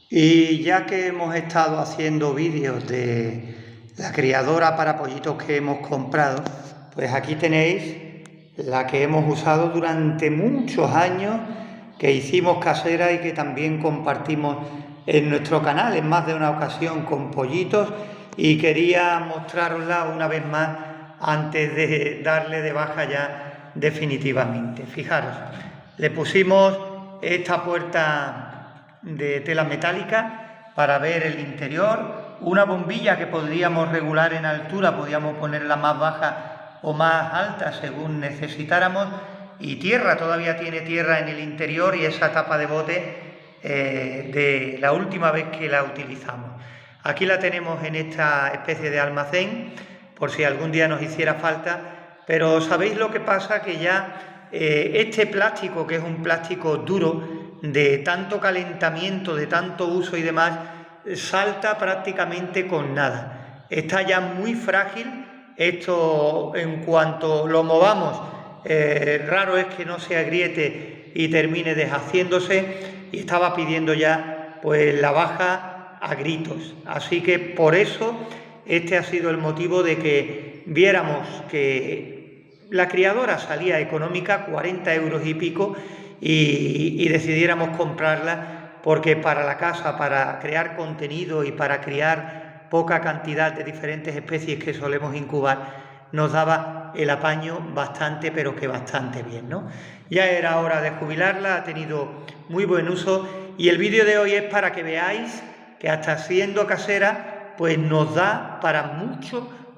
Y ya que hemos estado haciendo vídeos de la criadora para pollitos que hemos comprado, pues aquí tenéis la que hemos usado durante muchos años, que hicimos casera y que también compartimos en nuestro canal en más de una ocasión con pollitos, y quería mostrarosla una vez más antes de darle de baja ya definitivamente. Fijaros, le pusimos esta puerta de tela metálica para ver el interior, una bombilla que podríamos regular en altura, podríamos ponerla más baja o más alta según necesitáramos, y tierra, todavía tiene tierra en el interior y esa tapa de bote de la última vez que la utilizamos. Aquí la tenemos en esta especie de almacén por si algún día nos hiciera falta, pero ¿sabéis lo que pasa? Que ya este plástico, que es un plástico duro, de tanto calentamiento, de tanto uso y demás, salta prácticamente con nada. Está ya muy frágil. Esto, en cuanto lo movamos, raro es que no se agriete y termine deshaciéndose, y estaba pidiendo ya pues la baja a gritos. Así que por eso este ha sido el motivo de que viéramos que la criadora salía económica, 40 euros y pico, y decidiéramos comprarla, porque para la casa, para crear contenido y para criar poca cantidad de diferentes especies que solemos incubar, nos daba el apaño bastante, pero que bastante bien, ¿no? Ya era hora de jubilarla, ha tenido muy buen uso, y el vídeo de hoy es para que veáis que hasta siendo casera, pues nos da para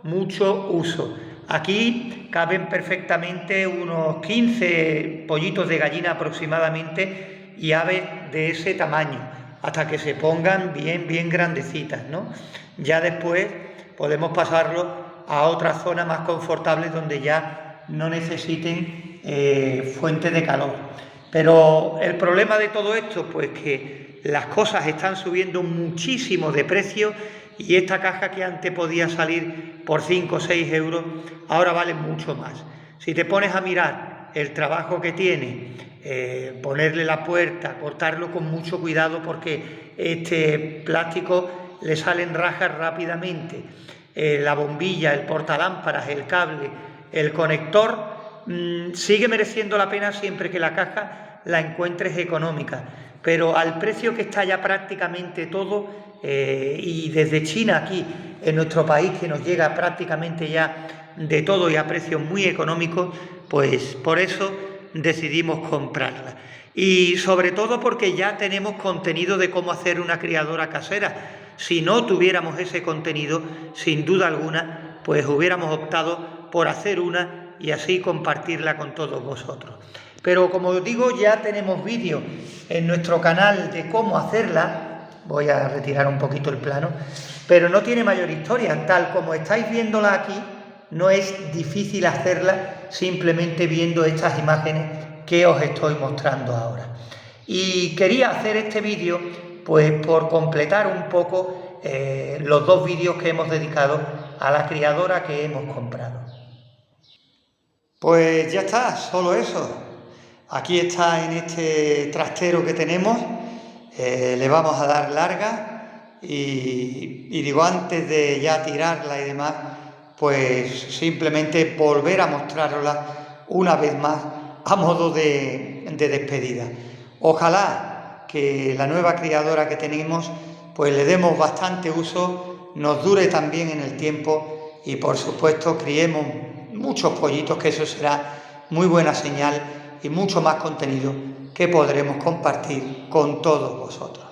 mucho uso. Aquí caben perfectamente unos 15 pollitos de gallina aproximadamente, y aves de ese tamaño, hasta que se pongan bien grandecitas, ¿no? Ya después podemos pasarlo a otras zonas más confortables donde ya no necesiten fuente de calor. Pero el problema de todo esto, pues que las cosas están subiendo muchísimo de precio, y esta caja que antes podía salir por 5 o 6 euros, ahora vale mucho más. Si te pones a mirar el trabajo que tiene, ponerle la puerta, cortarlo con mucho cuidado, porque este plástico le salen rajas rápidamente, la bombilla, el portalámparas, el cable, el conector, sigue mereciendo la pena siempre que la caja la encuentres económica, pero al precio que está ya prácticamente todo, y desde China aquí en nuestro país, que nos llega prácticamente ya de todo y a precios muy económicos, pues por eso decidimos comprarla. Y sobre todo porque ya tenemos contenido de cómo hacer una criadora casera. Si no tuviéramos ese contenido, sin duda alguna, pues hubiéramos optado por hacer una y así compartirla con todos vosotros. Pero como os digo, ya tenemos vídeos en nuestro canal de cómo hacerla. Voy a retirar un poquito el plano, pero no tiene mayor historia. Tal como estáis viéndola aquí, no es difícil hacerla simplemente viendo estas imágenes que os estoy mostrando ahora. Y quería hacer este vídeo pues por completar un poco los dos vídeos que hemos dedicado a la criadora que hemos comprado. Pues ya está, solo eso. Aquí está en este trastero que tenemos, le vamos a dar larga, y digo, antes de ya tirarla y demás, pues simplemente volver a mostrarosla una vez más a modo de despedida. Ojalá que la nueva criadora que tenemos pues le demos bastante uso, nos dure también en el tiempo, y por supuesto criemos muchos pollitos, que eso será muy buena señal y mucho más contenido que podremos compartir con todos vosotros.